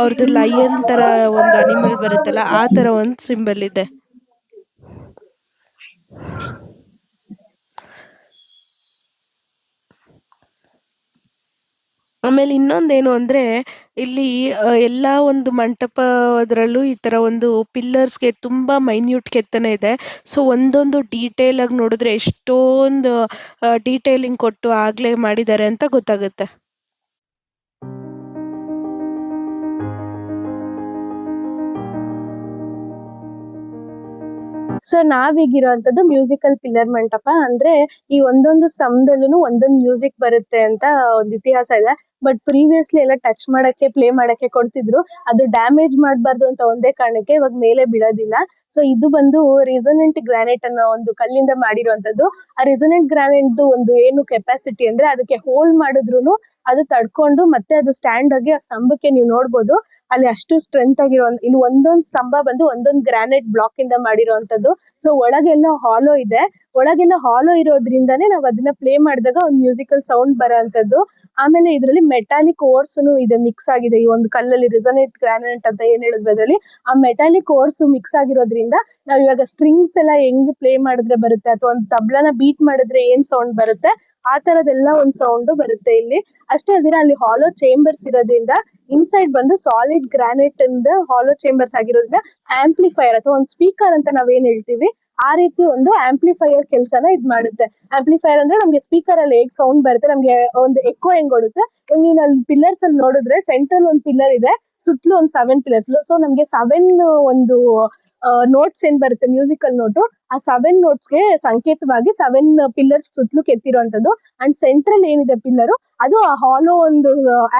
ಅವ್ರದ್ದು ಲಯನ್ ಥರ ಒಂದು ಅನಿಮಲ್ ಬರುತ್ತಲ್ಲ, ಆ ಥರ ಒಂದು ಸಿಂಬಲ್ ಇದೆ. ಆಮೇಲೆ ಇನ್ನೊಂದೇನು ಅಂದರೆ, ಇಲ್ಲಿ ಎಲ್ಲ ಒಂದು ಮಂಟಪದರಲ್ಲೂ ಈ ಥರ ಒಂದು ಪಿಲ್ಲರ್ಸ್ಗೆ ತುಂಬ ಮೈನ್ಯೂಟ್ ಕೆತ್ತನೆ ಇದೆ. ಸೊ ಒಂದೊಂದು ಡೀಟೇಲಾಗಿ ನೋಡಿದ್ರೆ ಎಷ್ಟೊಂದು ಡೀಟೇಲಿಂಗ್ ಕೊಟ್ಟು ಆಗಲೇ ಮಾಡಿದ್ದಾರೆ ಅಂತ ಗೊತ್ತಾಗುತ್ತೆ. ಸೊ ನಾವೀಗಿರೋಂಥದ್ದು ಮ್ಯೂಸಿಕಲ್ ಪಿಲ್ಲರ್ ಮಂಟಪ. ಅಂದ್ರೆ ಈ ಒಂದೊಂದು ಸ್ತಂಭದಲ್ಲೂ ಒಂದೊಂದು ಮ್ಯೂಸಿಕ್ ಬರುತ್ತೆ ಅಂತ ಒಂದು ಇತಿಹಾಸ ಇದೆ. ಬಟ್ ಪ್ರೀವಿಯಸ್ಲಿ ಎಲ್ಲ ಟಚ್ ಮಾಡಕ್ಕೆ ಪ್ಲೇ ಮಾಡಕ್ಕೆ ಕೊಡ್ತಿದ್ರು. ಅದು ಡ್ಯಾಮೇಜ್ ಮಾಡಬಾರ್ದು ಅಂತ ಒಂದೇ ಕಾರಣಕ್ಕೆ ಇವಾಗ ಮೇಲೆ ಬಿಡೋದಿಲ್ಲ. ಸೊ ಇದು ಬಂದು ರೆಸೊನೆಂಟ್ ಗ್ರಾನೈಟ್ ಅನ್ನೋ ಒಂದು ಕಲ್ಲಿಂದ ಮಾಡಿರುವಂತದ್ದು. ಆ ರೆಸೊನೆಂಟ್ ಗ್ರಾನೈಟ್ ಒಂದು ಏನು ಕೆಪಾಸಿಟಿ ಅಂದ್ರೆ ಅದಕ್ಕೆ ಹೋಲ್ ಮಾಡಿದ್ರು ಅದು ತಡ್ಕೊಂಡು ಮತ್ತೆ ಅದು ಸ್ಟ್ಯಾಂಡ್ ಆಗಿ ಆ ಸ್ತಂಭಕ್ಕೆ ನೀವು ನೋಡ್ಬೋದು ಅಲ್ಲಿ ಅಷ್ಟು ಸ್ಟ್ರೆಂತ್ ಆಗಿರೋ ಇಲ್ಲಿ ಒಂದೊಂದು ಸ್ತಂಭ ಬಂದು ಒಂದೊಂದು ಗ್ರಾನೈಟ್ ಬ್ಲಾಕ್ ಇಂದ ಮಾಡಿರೋಂಥದ್ದು. ಸೊ ಒಳಗೆಲ್ಲ ಹಾಲೋ ಇದೆ. ಒಳಗೆಲ್ಲ ಹಾಲೋ ಇರೋದ್ರಿಂದಾನೇ ನಾವು ಅದನ್ನ ಪ್ಲೇ ಮಾಡಿದಾಗ ಒಂದು ಮ್ಯೂಸಿಕಲ್ ಸೌಂಡ್ ಬರೋಂಥದ್ದು. ಆಮೇಲೆ ಇದರಲ್ಲಿ ಮೆಟಾಲಿಕ್ ಓರ್ಸ್ ಇದೆ ಮಿಕ್ಸ್ ಆಗಿದೆ ಈ ಒಂದು ಕಲ್ಲಲ್ಲಿ. ರೆಸೊನೆಂಟ್ ಗ್ರಾನೈಟ್ ಅಂತ ಏನ್ ಹೇಳಿದ್ವಿ ಅದರಲ್ಲಿ ಆ ಮೆಟಾಲಿಕ್ ಓರ್ಸ್ ಮಿಕ್ಸ್ ಆಗಿರೋದ್ರಿಂದ ನಾವ್ ಇವಾಗ ಸ್ಟ್ರಿಂಗ್ಸ್ ಎಲ್ಲ ಹೆಂಗ್ ಪ್ಲೇ ಮಾಡಿದ್ರೆ ಬರುತ್ತೆ ಅಥವಾ ಒಂದು ತಬ್ಲನ ಬೀಟ್ ಮಾಡಿದ್ರೆ ಏನ್ ಸೌಂಡ್ ಬರುತ್ತೆ ಆ ತರದೆಲ್ಲ ಒಂದು ಸೌಂಡ್ ಬರುತ್ತೆ ಇಲ್ಲಿ. ಅಷ್ಟೇ ಅಲ್ದಿರ ಅಲ್ಲಿ ಹಾಲೋ ಚೇಂಬರ್ಸ್ ಇರೋದ್ರಿಂದ ಇನ್ಸೈಡ್ ಬಂದು ಸಾಲಿಡ್ ಗ್ರಾನೈಟ್ ಇಂದ ಹಾಲೋ ಚೇಂಬರ್ಸ್ ಆಗಿರೋದ್ರಿಂದ ಆಂಪ್ಲಿಫೈಯರ್ ಅಥವಾ ಒಂದು ಸ್ಪೀಕರ್ ಅಂತ ನಾವೇನ್ ಹೇಳ್ತೀವಿ ಆ ರೀತಿ ಒಂದು ಆಂಪ್ಲಿಫೈಯರ್ ಕೆಲಸನ ಇದ್ ಮಾಡುತ್ತೆ. ಆಂಪ್ಲಿಫೈಯರ್ ಅಂದ್ರೆ ನಮ್ಗೆ ಸ್ಪೀಕರ್ ಅಲ್ಲಿ ಹೇಗ್ ಸೌಂಡ್ ಬರುತ್ತೆ ನಮ್ಗೆ ಒಂದು ಎಕೋ ಹೆಂಗ್ ಕೊಡುತ್ತೆ. ನೀವು ಅಲ್ಲಿ ಪಿಲ್ಲರ್ಸ್ ಅಲ್ಲಿ ನೋಡಿದ್ರೆ ಸೆಂಟ್ರಲ್ ಒಂದು ಪಿಲ್ಲರ್ ಇದೆ, ಸುತ್ತಲೂ ಒಂದು 7 ಪಿಲ್ಲರ್ಸ್. ಸೊ ನಮ್ಗೆ 7 ಒಂದು ನೋಟ್ಸ್ ಏನ್ ಬರುತ್ತೆ ಮ್ಯೂಸಿಕಲ್ ನೋಟು ಆ 7 ನೋಟ್ಸ್ಗೆ ಸಂಕೇತವಾಗಿ 7 ಪಿಲ್ಲರ್ಸ್ ಸುತ್ತಲೂ ಕೆತ್ತಿರುವಂತದ್ದು. ಅಂಡ್ ಸೆಂಟ್ರಲ್ ಏನಿದೆ ಪಿಲ್ಲರ್ ಅದು ಆ ಹಾಲೋ ಒಂದು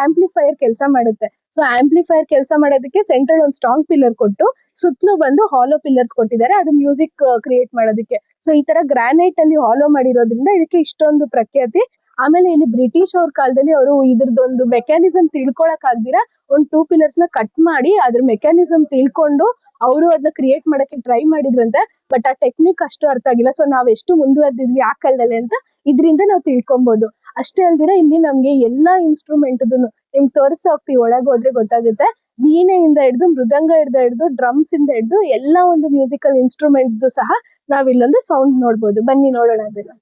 ಆಂಪ್ಲಿಫೈಯರ್ ಕೆಲಸ ಮಾಡುತ್ತೆ. ಸೊ ಆಂಪ್ಲಿಫೈಯರ್ ಕೆಲಸ ಮಾಡೋದಕ್ಕೆ ಸೆಂಟ್ರಲ್ ಒಂದು ಸ್ಟ್ರಾಂಗ್ ಪಿಲ್ಲರ್ ಕೊಟ್ಟು ಸುತ್ತಲೂ ಬಂದು ಹಾಲೋ ಪಿಲ್ಲರ್ಸ್ ಕೊಟ್ಟಿದ್ದಾರೆ ಅದು ಮ್ಯೂಸಿಕ್ ಕ್ರಿಯೇಟ್ ಮಾಡೋದಕ್ಕೆ. ಸೊ ಈ ತರ ಗ್ರಾನೈಟ್ ಅಲ್ಲಿ ಹಾಲೋ ಮಾಡಿರೋದ್ರಿಂದ ಇದಕ್ಕೆ ಇಷ್ಟೊಂದು ಪ್ರಖ್ಯಾತಿ. ಆಮೇಲೆ ಇಲ್ಲಿ ಬ್ರಿಟಿಷ್ ಅವ್ರ ಕಾಲದಲ್ಲಿ ಅವರು ಇದ್ರದೊಂದು ಮೆಕ್ಯಾನಿಸಮ್ ತಿಳ್ಕೊಳಕ್ ಆಗ್ದಿರ ಒಂದು 2 ಪಿಲ್ಲರ್ಸ್ ನ ಕಟ್ ಮಾಡಿ ಅದ್ರ ಮೆಕ್ಯಾನಿಸಮ್ ತಿಳ್ಕೊಂಡು ಅವರು ಅದನ್ನ ಕ್ರಿಯೇಟ್ ಮಾಡಕ್ಕೆ ಟ್ರೈ ಮಾಡಿದ್ರಂತೆ. ಬಟ್ ಆ ಟೆಕ್ನಿಕ್ ಅಷ್ಟು ಅರ್ಥ ಆಗಿಲ್ಲ. ಸೊ ನಾವ್ ಎಷ್ಟು ಮುಂದುವರೆದಿದ್ವಿ ಆ ಕಾಲದಲ್ಲಿ ಅಂತ ಇದರಿಂದ ನಾವು ತಿಳ್ಕೊಬಹುದು. ಅಷ್ಟೇ ಅಲ್ದಿರ ಇಲ್ಲಿ ನಮ್ಗೆ ಎಲ್ಲಾ ಇನ್ಸ್ಟ್ರೂಮೆಂಟ್ ನಿಮ್ಗೆ ತೋರಿಸ್ತಾ ಹೋಗ್ತೀವಿ ಒಳಗೆ ಹೋದ್ರೆ ಗೊತ್ತಾಗುತ್ತೆ. ವೀಣೆಯಿಂದ ಹಿಡಿದು ಮೃದಂಗ ಹಿಡಿದು ಡ್ರಮ್ಸ್ ಇಂದ ಹಿಡಿದು ಎಲ್ಲಾ ಒಂದು ಮ್ಯೂಸಿಕಲ್ ಇನ್ಸ್ಟ್ರೂಮೆಂಟ್ಸ್ ಸಹ ನಾವ್ ಇಲ್ಲೊಂದು ಸೌಂಡ್ ನೋಡ್ಬೋದು. ಬನ್ನಿ ನೋಡೋಣ ಅದನ್ನ.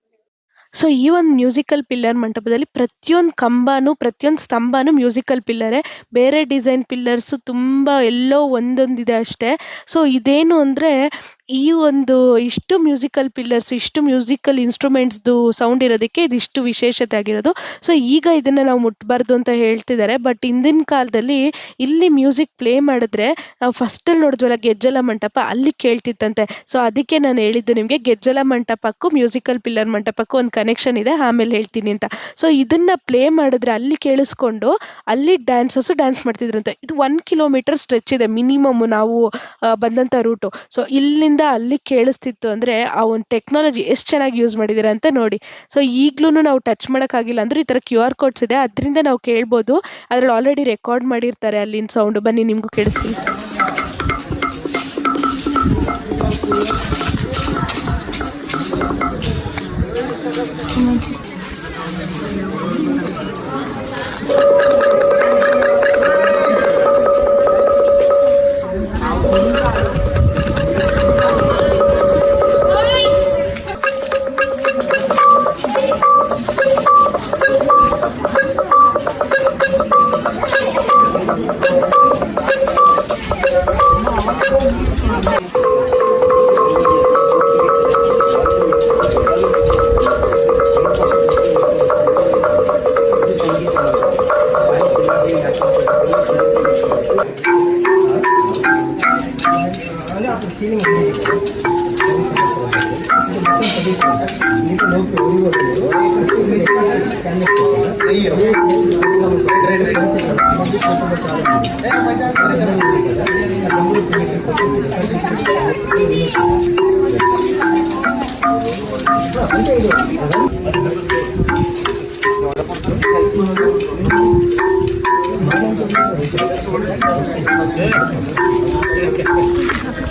ಸೊ ಈ ಒಂದು ಮ್ಯೂಸಿಕಲ್ ಪಿಲ್ಲರ್ ಮಂಟಪದಲ್ಲಿ ಪ್ರತಿಯೊಂದು ಕಂಬನೂ ಪ್ರತಿಯೊಂದು ಸ್ತಂಭನೂ ಮ್ಯೂಸಿಕಲ್ ಪಿಲ್ಲರೇ. ಬೇರೆ ಡಿಸೈನ್ ಪಿಲ್ಲರ್ಸು ತುಂಬ ಎಲ್ಲೋ ಒಂದೊಂದಿದೆ ಅಷ್ಟೇ. ಸೊ ಇದೇನು ಅಂದರೆ ಈ ಒಂದು ಇಷ್ಟು ಮ್ಯೂಸಿಕಲ್ ಪಿಲ್ಲರ್ಸ್ ಇಷ್ಟು ಮ್ಯೂಸಿಕಲ್ ಇನ್ಸ್ಟ್ರೂಮೆಂಟ್ಸ್ದು ಸೌಂಡ್ ಇರೋದಕ್ಕೆ ಇದಿಷ್ಟು ವಿಶೇಷತೆ ಆಗಿರೋದು. ಸೊ ಈಗ ಇದನ್ನು ನಾವು ಮುಟ್ಬಾರ್ದು ಅಂತ ಹೇಳ್ತಿದ್ದಾರೆ. ಬಟ್ ಹಿಂದಿನ ಕಾಲದಲ್ಲಿ ಇಲ್ಲಿ ಮ್ಯೂಸಿಕ್ ಪ್ಲೇ ಮಾಡಿದ್ರೆ ನಾವು ಫಸ್ಟಲ್ಲಿ ನೋಡಿದ್ವಲ್ಲ ಗೆಜ್ಜಲ ಮಂಟಪ ಅಲ್ಲಿ ಕೇಳ್ತಿತ್ತಂತೆ. ಸೊ ಅದಕ್ಕೆ ನಾನು ಹೇಳಿದ್ದು ನಿಮಗೆ ಗೆಜ್ಜಲ ಮಂಟಪಕ್ಕೂ ಮ್ಯೂಸಿಕಲ್ ಪಿಲ್ಲರ್ ಮಂಟಪಕ್ಕೂ ಒಂದು ಕನೆಕ್ಷನ್ ಇದೆ, ಆಮೇಲೆ ಹೇಳ್ತೀನಿ ಅಂತ. ಸೊ ಇದನ್ನು ಪ್ಲೇ ಮಾಡಿದ್ರೆ ಅಲ್ಲಿ ಕೇಳಿಸ್ಕೊಂಡು ಅಲ್ಲಿ ಡ್ಯಾನ್ಸರ್ಸು ಡ್ಯಾನ್ಸ್ ಮಾಡ್ತಿದ್ರಂತೆ. ಇದು 1 ಕಿಲೋಮೀಟರ್ ಸ್ಟ್ರೆಚ್ ಇದೆ ಮಿನಿಮಮ್ ನಾವು ಬಂದಂಥ ರೂಟು. ಸೊ ಇಲ್ಲಿಂದ ಅಲ್ಲಿ ಕೇಳಿಸ್ತಿತ್ತು ಅಂದರೆ ಆ ಒಂದು ಟೆಕ್ನಾಲಜಿ ಎಷ್ಟು ಚೆನ್ನಾಗಿ ಯೂಸ್ ಮಾಡಿದ್ದಾರೆ ಅಂತ ನೋಡಿ. ಸೊ ಈಗಲೂ ನಾವು ಟಚ್ ಮಾಡೋಕ್ಕಾಗಿಲ್ಲ ಅಂದರೂ ಈ ಥರ QR ಕೋಡ್ಸ್ ಇದೆ, ಅದರಿಂದ ನಾವು ಕೇಳ್ಬೋದು. ಅದ್ರಲ್ಲಿ ಆಲ್ರೆಡಿ ರೆಕಾರ್ಡ್ ಮಾಡಿರ್ತಾರೆ ಅಲ್ಲಿನ ಸೌಂಡು. ಬನ್ನಿ ನಿಮಗೂ ಕೇಳಿಸ್ತೀನಿ.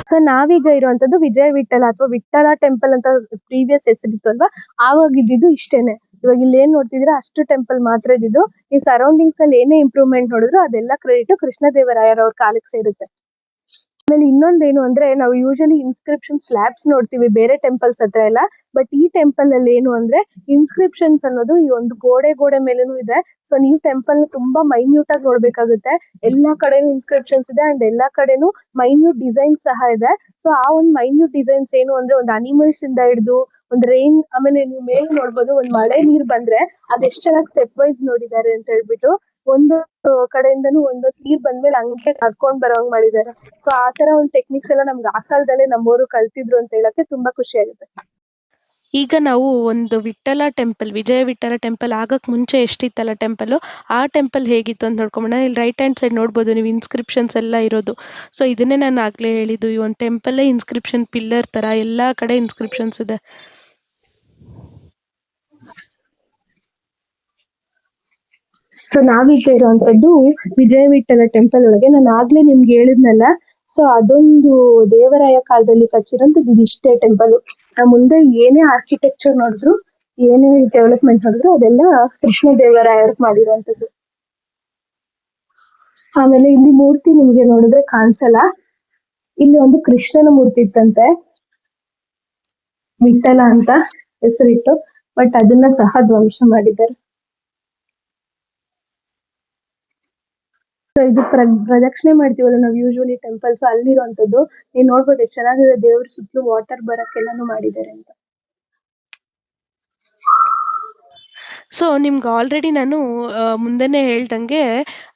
ಸೊ ನಾವೀಗ ಇರುವಂತದ್ದು ವಿಜಯ ವಿಠಲ ಅಥವಾ ವಿಠಲ ಟೆಂಪಲ್ ಅಂತ ಪ್ರೀವಿಯಸ್ ಹೆಸರಿತ್ತು ಅಲ್ವಾ, ಆವಾಗ ಇದ್ದಿದ್ದು ಇಷ್ಟೇನೆ. ಇವಾಗ ಇಲ್ಲಿ ಏನ್ ನೋಡ್ತಿದ್ರೆ ಅಷ್ಟು ಟೆಂಪಲ್ ಮಾತ್ರ ಇದ್ದಿದ್ದು. ಈ ಸರೌಂಡಿಂಗ್ಸ್ ಅಲ್ಲಿ ಏನೇ ಇಂಪ್ರೂವ್ಮೆಂಟ್ ನೋಡಿದ್ರು ಅದೆಲ್ಲ ಕ್ರೆಡಿಟ್ ಕೃಷ್ಣದೇವರಾಯರ್ ಅವ್ರ ಕಾಲಕ್ಕೆ ಸೇರುತ್ತೆ. ಆಮೇಲೆ ಇನ್ನೊಂದೇನು ಅಂದ್ರೆ ನಾವು ಯೂಶಲಿ ಇನ್ಸ್ಕ್ರಿಪ್ಷನ್ ಸ್ಲ್ಯಾಬ್ಸ್ ನೋಡ್ತೀವಿ ಬೇರೆ ಟೆಂಪಲ್ಸ್ ಹತ್ರ ಎಲ್ಲ. ಬಟ್ ಈ ಟೆಂಪಲ್ ಅಲ್ಲಿ ಏನು ಅಂದ್ರೆ ಇನ್ಸ್ಕ್ರಿಪ್ಷನ್ಸ್ ಅನ್ನೋದು ಈ ಒಂದು ಗೋಡೆ ಮೇಲೇನು ಇದೆ. ಸೊ ನೀವು ಟೆಂಪಲ್ ನ ತುಂಬಾ ಮೈನ್ಯೂಟ್ ಆಗಿ ನೋಡ್ಬೇಕಾಗುತ್ತೆ. ಎಲ್ಲಾ ಕಡೆನೂ ಇನ್ಸ್ಕ್ರಿಪ್ಷನ್ಸ್ ಇದೆ ಅಂಡ್ ಎಲ್ಲಾ ಕಡೆನೂ ಮೈನ್ಯೂಟ್ ಡಿಸೈನ್ಸ್ ಸಹ ಇದೆ. ಸೊ ಆ ಒಂದು ಮೈನ್ಯೂಟ್ ಡಿಸೈನ್ಸ್ ಏನು ಅಂದ್ರೆ ಒಂದು ಅನಿಮಲ್ಸ್ ಇಂದ ಹಿಡಿದು ಒಂದು ರೈನ್, ಆಮೇಲೆ ನೀವು ಮೇಲೆ ನೋಡ್ಬೋದು ಒಂದು ಮಳೆ ನೀರ್ ಬಂದ್ರೆ ಅದೆಷ್ಟು ಚೆನ್ನಾಗಿ ಸ್ಟೆಪ್ ವೈಸ್ ನೋಡಿದ್ದಾರೆ ಅಂತ ಹೇಳ್ಬಿಟ್ಟು. ಒಂದು ಕಡೆಯಿಂದನೂ ಒಂದೊಂದು ನೀರ್ ಬಂದ್ಮೇಲೆ ಹಂಗೆ ಕರ್ಕೊಂಡ್ ಬರೋಂಗ್ ಮಾಡಿದ್ದಾರೆ. ಸೊ ಆ ತರ ಒಂದು ಟೆಕ್ನಿಕ್ಸ್ ಎಲ್ಲ ನಮ್ಗೆ ಆ ಕಾಲದಲ್ಲೇ ನಮ್ಮವರು ಕಲ್ತಿದ್ರು ಅಂತ ಹೇಳಕ್ಕೆ ತುಂಬಾ ಖುಷಿ ಆಗುತ್ತೆ. ಈಗ ನಾವು ಒಂದು ವಿಠ್ಠಲ ಟೆಂಪಲ್, ವಿಜಯ ವಿಠ್ಠಲ ಟೆಂಪಲ್ ಆಗಕ್ಕೆ ಮುಂಚೆ ಎಷ್ಟಿತ್ತಲ್ಲ ಟೆಂಪಲು, ಆ ಟೆಂಪಲ್ ಹೇಗಿತ್ತು ಅಂತ ನೋಡ್ಕೊಂಬೋಣ. ಇಲ್ಲಿ ರೈಟ್ ಹ್ಯಾಂಡ್ ಸೈಡ್ ನೋಡ್ಬೋದು ನೀವು ಇನ್ಸ್ಕ್ರಿಪ್ಷನ್ಸ್ ಎಲ್ಲ ಇರೋದು. ಸೊ ಇದನ್ನೇ ನಾನು ಆಗಲೇ ಹೇಳಿದ್ದು, ಈ ಒಂದು ಟೆಂಪಲ್ಲೇ ಇನ್ಸ್ಕ್ರಿಪ್ಷನ್ ಪಿಲ್ಲರ್ ಥರ ಎಲ್ಲ ಕಡೆ ಇನ್ಸ್ಕ್ರಿಪ್ಷನ್ಸ್ ಇದೆ. ಸೊ ನಾವೀಗ ಇರುವಂತದ್ದು ವಿಜಯ ವಿಠ್ಠಲ ಟೆಂಪಲ್ ಒಳಗೆ. ನಾನು ಆಗ್ಲೇ ನಿಮ್ಗೆ ಹೇಳಿದ್ನಲ್ಲ, ಸೊ ಅದೊಂದು ದೇವರಾಯ ಕಾಲದಲ್ಲಿ ಕಟ್ಟಿರೋಂಥದ್ದು ಇದಿಷ್ಟೇ ಟೆಂಪಲ್. ಮುಂದೆ ಏನೇ ಆರ್ಕಿಟೆಕ್ಚರ್ ನೋಡಿದ್ರು, ಏನೇ ಡೆವಲಪ್ಮೆಂಟ್ ನೋಡಿದ್ರು ಅದೆಲ್ಲ ಕೃಷ್ಣ ದೇವರಾಯರು ಮಾಡಿರುವಂತದ್ದು. ಆಮೇಲೆ ಇಲ್ಲಿ ಮೂರ್ತಿ ನಿಮ್ಗೆ ನೋಡಿದ್ರೆ ಕಾಣಿಸಲ್ಲ, ಇಲ್ಲಿ ಒಂದು ಕೃಷ್ಣನ ಮೂರ್ತಿ ಇತ್ತಂತೆ, ವಿಠ್ಠಲ ಅಂತ ಹೆಸರಿಟ್ಟು, ಬಟ್ ಅದನ್ನ ಸಹ ಧ್ವಂಸ ಮಾಡಿದ್ದಾರೆ. ಸೊ ಇದು ಪ್ರದಕ್ಷಿಣೆ ಮಾಡ್ತೀವಲ್ಲ ನಾವು ಯೂಶುವಲಿ ಟೆಂಪಲ್ಸ್, ಅಲ್ಲಿರುವಂತದ್ದು. ನೀವ್ ನೋಡ್ಬೋದು ಎಷ್ಟು ಚೆನ್ನಾಗಿದೆ, ದೇವ್ರ ಸುತ್ತಲೂ ವಾಟರ್ ಬರಕ್ಕೆಲ್ಲಾನು ಮಾಡಿದ್ದಾರೆ ಅಂತ. ಸೊ ನಿಮ್ಗೆ ಆಲ್ರೆಡಿ ನಾನು ಮುಂದೆನೇ ಹೇಳ್ದಂಗೆ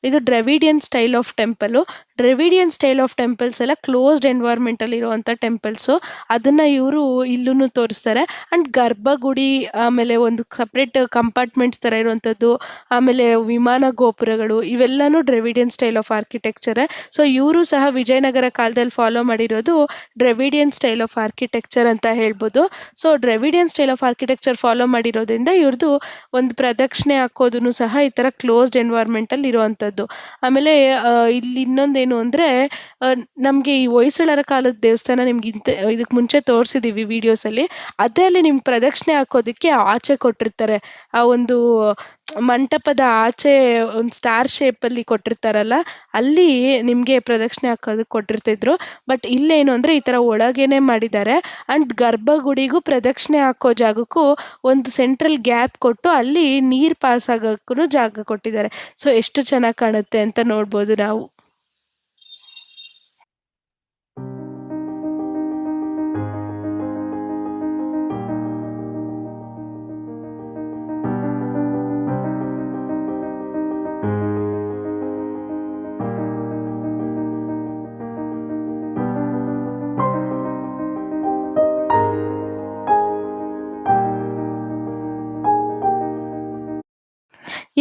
ಇದು ದ್ರವಿಡಿಯನ್ style of temple. ದ್ರವಿಡಿಯನ್ style of temples ಎಲ್ಲ ಕ್ಲೋಸ್ಡ್ ಎನ್ವೈರ್ಮೆಂಟಲ್ಲಿ ಇರುವಂಥ ಟೆಂಪಲ್ಸು. ಅದನ್ನು ಇವರು ಇಲ್ಲೂ ತೋರಿಸ್ತಾರೆ. ಆ್ಯಂಡ್ ಗರ್ಭಗುಡಿ, ಆಮೇಲೆ ಒಂದು ಸಪ್ರೇಟ್ ಕಂಪಾರ್ಟ್ಮೆಂಟ್ಸ್ ಥರ ಇರುವಂಥದ್ದು, ಆಮೇಲೆ ವಿಮಾನ ಗೋಪುರಗಳು, ಇವೆಲ್ಲನೂ ದ್ರವಿಡಿಯನ್ ಸ್ಟೈಲ್ ಆಫ್ ಆರ್ಕಿಟೆಕ್ಚರೇ. ಸೊ ಇವರು ಸಹ ವಿಜಯನಗರ ಕಾಲದಲ್ಲಿ ಫಾಲೋ ಮಾಡಿರೋದು ದ್ರವಿಡಿಯನ್ ಸ್ಟೈಲ್ ಆಫ್ ಆರ್ಕಿಟೆಕ್ಚರ್ ಅಂತ ಹೇಳ್ಬೋದು. So ದ್ರವಿಡಿಯನ್ style of architecture follow ಮಾಡಿರೋದ್ರಿಂದ ಇವ್ರದ್ದು ಒಂದು ಪ್ರದಕ್ಷಿಣೆ ಹಾಕೋದನ್ನು ಸಹ ಈ ಥರ ಕ್ಲೋಸ್ಡ್ ಎನ್ವೈರ್ಮೆಂಟಲ್ಲಿ ಇರುವಂಥದ್ದು. ಆಮೇಲೆ ಇಲ್ಲಿ ಇನ್ನೊಂದೇನು ಅಂದರೆ, ನಮಗೆ ಈ ಹೊಯ್ಸಳರ ಕಾಲದ ದೇವಸ್ಥಾನ ನಿಮ್ಗೆ ಇದಕ್ಕೆ ಮುಂಚೆ ತೋರಿಸಿದ್ದೀವಿ ವೀಡಿಯೋಸಲ್ಲಿ. ಅದೇ ಅಲ್ಲಿ ನಿಮ್ಗೆ ಪ್ರದಕ್ಷಿಣೆ ಹಾಕೋದಕ್ಕೆ ಆಚೆ ಕೊಟ್ಟಿರ್ತಾರೆ. ಆ ಒಂದು ಮಂಟಪದ ಆಚೆ ಒಂದು ಸ್ಟಾರ್ ಶೇಪಲ್ಲಿ ಕೊಟ್ಟಿರ್ತಾರಲ್ಲ, ಅಲ್ಲಿ ನಿಮಗೆ ಪ್ರದಕ್ಷಿಣೆ ಹಾಕೋದಕ್ಕೆ ಕೊಟ್ಟಿರ್ತಿದ್ರು. ಬಟ್ ಇಲ್ಲೇನು ಅಂದರೆ ಈ ಥರ ಒಳಗೇನೆ ಮಾಡಿದ್ದಾರೆ. ಆ್ಯಂಡ್ ಗರ್ಭಗುಡಿಗೂ ಪ್ರದಕ್ಷಿಣೆ ಹಾಕೋ ಜಾಗಕ್ಕೂ ಒಂದು ಸೆಂಟ್ರಲ್ ಗ್ಯಾಪ್ ಕೊಟ್ಟು ಅಲ್ಲಿ ನೀರು ಪಾಸ್ ಆಗೋಕ್ಕೂ ಜಾಗ ಕೊಟ್ಟಿದ್ದಾರೆ. ಸೊ ಎಷ್ಟು ಚೆನ್ನಾಗಿ ಕಾಣುತ್ತೆ ಅಂತ ನೋಡ್ಬೋದು ನಾವು.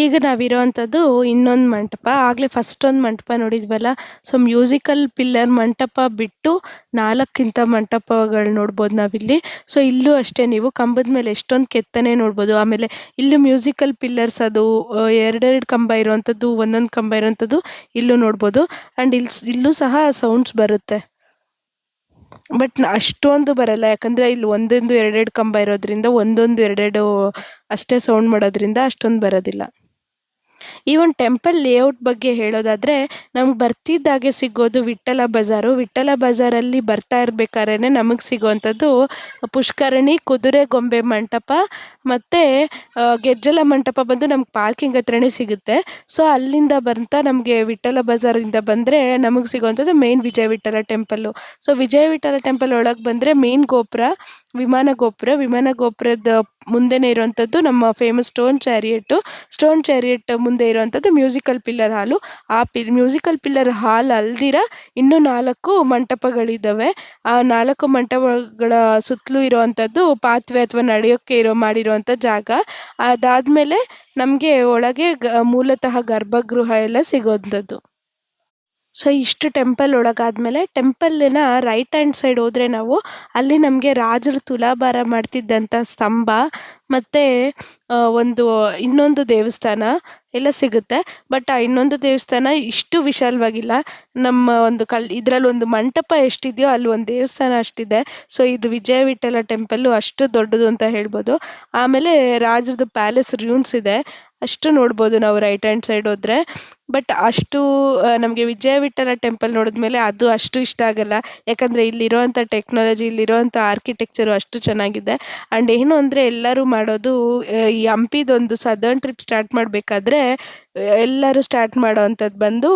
ಈಗ ನಾವಿರೋವಂಥದ್ದು ಇನ್ನೊಂದು ಮಂಟಪ. ಆಗಲೇ ಫಸ್ಟ್ ಒಂದು ಮಂಟಪ ನೋಡಿದ್ವಲ್ಲ, ಸೊ ಮ್ಯೂಸಿಕಲ್ ಪಿಲ್ಲರ್ ಮಂಟಪ ಬಿಟ್ಟು 4 ಮಂಟಪಗಳು ನೋಡ್ಬೋದು ನಾವಿಲ್ಲಿ. ಸೊ ಇಲ್ಲೂ ಅಷ್ಟೇ, ನೀವು ಕಂಬದ ಮೇಲೆ ಎಷ್ಟೊಂದು ಕೆತ್ತನೆ ನೋಡ್ಬೋದು. ಆಮೇಲೆ ಇಲ್ಲೂ ಮ್ಯೂಸಿಕಲ್ ಪಿಲ್ಲರ್ಸ್, ಅದು 2 ಕಂಬ ಇರುವಂಥದ್ದು, ಒಂದೊಂದು ಕಂಬ ಇರುವಂಥದ್ದು ಇಲ್ಲೂ ನೋಡ್ಬೋದು. ಆ್ಯಂಡ್ ಇಲ್ಲೂ ಸಹ ಸೌಂಡ್ಸ್ ಬರುತ್ತೆ, ಬಟ್ ಅಷ್ಟೊಂದು ಬರಲ್ಲ. ಯಾಕಂದರೆ ಇಲ್ಲಿ 1-2 ಕಂಬ ಇರೋದ್ರಿಂದ, 1-2 ಅಷ್ಟೇ ಸೌಂಡ್ ಮಾಡೋದ್ರಿಂದ ಅಷ್ಟೊಂದು ಬರೋದಿಲ್ಲ. ಈ ಒಂದು ಟೆಂಪಲ್ ಲೇಔಟ್ ಬಗ್ಗೆ ಹೇಳೋದಾದರೆ, ನಮ್ಗೆ ಬರ್ತಿದ್ದಾಗೆ ಸಿಗೋದು ವಿಠ್ಠಲ ಬಜಾರು. ವಿಠ್ಠಲ ಬಜಾರಲ್ಲಿ ಬರ್ತಾ ಇರಬೇಕಾದ್ರೆ ನಮಗೆ ಸಿಗೋವಂಥದ್ದು ಪುಷ್ಕರಣಿ, ಕುದುರೆ ಗೊಂಬೆ ಮಂಟಪ ಮತ್ತು ಗೆಜ್ಜಲ ಮಂಟಪ ಬಂದು ನಮ್ಗೆ ಪಾರ್ಕಿಂಗ್ ಹತ್ರನೇ ಸಿಗುತ್ತೆ. ಸೊ ಅಲ್ಲಿಂದ ಬರ್ತಾ ನಮಗೆ ವಿಠ್ಠಲ ಬಜಾರಿಂದ ಬಂದರೆ ನಮಗೆ ಸಿಗೋವಂಥದ್ದು ಮೇನ್ ವಿಜಯ ವಿಠ್ಠಲ ಟೆಂಪಲ್ಲು. ಸೊ ವಿಜಯ ವಿಠ್ಠಲ ಟೆಂಪಲ್ ಒಳಗೆ ಬಂದರೆ ಮೇನ್ ಗೋಪುರ, ವಿಮಾನ ಗೋಪುರದ ಮುಂದೆನೇ ಇರುವಂಥದ್ದು ನಮ್ಮ ಫೇಮಸ್ ಸ್ಟೋನ್ ಚಾರಿಯೆಟ್ ಮುಂದೆ ಇರುವಂಥದ್ದು ಮ್ಯೂಸಿಕಲ್ ಪಿಲ್ಲರ್ ಹಾಲು. ಆ ಮ್ಯೂಸಿಕಲ್ ಪಿಲ್ಲರ್ ಹಾಲ್ ಅಲ್ದಿರ ಇನ್ನೂ 4 ಮಂಟಪಗಳಿದ್ದಾವೆ. ಆ 4 ಮಂಟಪಗಳ ಸುತ್ತಲೂ ಇರುವಂಥದ್ದು ಪಾತ್ವೆ ಅಥವಾ ನಡೆಯೋಕ್ಕೆ ಮಾಡಿರುವಂಥ ಜಾಗ. ಅದಾದಮೇಲೆ ನಮಗೆ ಒಳಗೆ ಮೂಲತಃ ಗರ್ಭಗೃಹ ಎಲ್ಲ ಸಿಗೋವಂಥದ್ದು. ಸೊ ಇಷ್ಟು ಟೆಂಪಲ್ ಒಳಗಾದ್ಮೇಲೆ ಟೆಂಪಲ್ಲಿನ ರೈಟ್ ಹ್ಯಾಂಡ್ ಸೈಡ್ ಹೋದರೆ ನಾವು, ಅಲ್ಲಿ ನಮಗೆ ರಾಜರು ತುಲಾಭಾರ ಮಾಡ್ತಿದ್ದಂಥ ಸ್ತಂಭ ಮತ್ತು ಇನ್ನೊಂದು ದೇವಸ್ಥಾನ ಎಲ್ಲ ಸಿಗುತ್ತೆ. ಬಟ್ ಆ ಇನ್ನೊಂದು ದೇವಸ್ಥಾನ ಇಷ್ಟು ವಿಶಾಲವಾಗಿಲ್ಲ. ನಮ್ಮ ಇದರಲ್ಲಿ ಒಂದು ಮಂಟಪ ಎಷ್ಟಿದೆಯೋ ಅಲ್ಲಿ ಒಂದು ದೇವಸ್ಥಾನ ಅಷ್ಟಿದೆ. ಸೊ ಇದು ವಿಜಯ ವಿಠ್ಠಲ ಟೆಂಪಲ್ಲು ಅಷ್ಟು ದೊಡ್ಡದು ಅಂತ ಹೇಳ್ಬೋದು. ಆಮೇಲೆ ರಾಜರದ್ದು ಪ್ಯಾಲೇಸ್ ರೂಮ್ಸ್ ಇದೆ, ಅಷ್ಟು ನೋಡ್ಬೋದು ನಾವು ರೈಟ್ ಹ್ಯಾಂಡ್ ಸೈಡ್ ಹೋದರೆ. ಬಟ್ ಅಷ್ಟು ನಮಗೆ ವಿಜಯ ವಿಠ್ಠಲ ಟೆಂಪಲ್ ನೋಡಿದ್ಮೇಲೆ ಅದು ಅಷ್ಟು ಇಷ್ಟ ಆಗಲ್ಲ. ಯಾಕಂದರೆ ಇಲ್ಲಿರುವಂಥ ಟೆಕ್ನಾಲಜಿ, ಇಲ್ಲಿರುವಂಥ ಆರ್ಕಿಟೆಕ್ಚರು ಅಷ್ಟು ಚೆನ್ನಾಗಿದೆ. ಆ್ಯಂಡ್ ಏನು ಅಂದರೆ ಎಲ್ಲರೂ ಮಾಡೋದು ಈ ಹಂಪಿದೊಂದು ಸದರ್ನ್ ಟ್ರಿಪ್ ಸ್ಟಾರ್ಟ್ ಮಾಡಬೇಕಾದ್ರೆ ಎಲ್ಲರೂ ಸ್ಟಾರ್ಟ್ ಮಾಡೋವಂಥದ್ದು ಬಂದು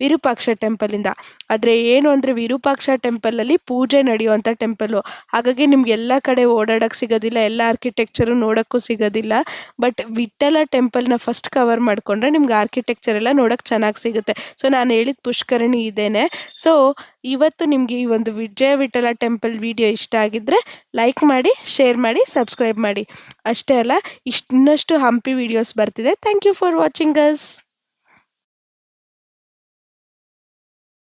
ವಿರೂಪಾಕ್ಷ ಟೆಂಪಲಿಂದ. ಆದರೆ ಏನು ಅಂದರೆ ವಿರೂಪಾಕ್ಷ ಟೆಂಪಲಲ್ಲಿ ಪೂಜೆ ನಡೆಯುವಂಥ ಟೆಂಪಲು. ಹಾಗಾಗಿ ನಿಮ್ಗೆ ಎಲ್ಲ ಕಡೆ ಓಡಾಡೋಕ್ಕೆ ಸಿಗೋದಿಲ್ಲ, ಎಲ್ಲ ಆರ್ಕಿಟೆಕ್ಚರು ನೋಡೋಕ್ಕೂ ಸಿಗೋದಿಲ್ಲ. ಬಟ್ ವಿಠ್ಠಲ ಟೆಂಪಲ್ನ ಫಸ್ಟ್ ಕವರ್ ಮಾಡಿಕೊಂಡ್ರೆ ನಿಮ್ಗೆ ಆರ್ಕಿಟೆಕ್ಚರ್ ಎಲ್ಲ ನೋಡೋಕ್ಕೆ ಚೆನ್ನಾಗಿ ಸಿಗುತ್ತೆ. ಸೊ ನಾನು ಹೇಳಿದ ಪುಷ್ಕರಣಿ ಇದೇನೆ. ಸೊ ಇವತ್ತು ನಿಮಗೆ ಈ ಒಂದು ವಿಜಯ ವಿಠ್ಠಲ ಟೆಂಪಲ್ ವಿಡಿಯೋ ಇಷ್ಟ ಆಗಿದ್ದರೆ ಲೈಕ್ ಮಾಡಿ, ಶೇರ್ ಮಾಡಿ, ಸಬ್ಸ್ಕ್ರೈಬ್ ಮಾಡಿ. ಅಷ್ಟೇ ಅಲ್ಲ, ಇನ್ನಷ್ಟು ಹಂಪಿ ವಿಡಿಯೋಸ್ ಬರ್ತಿದೆ. Thank you for watching us.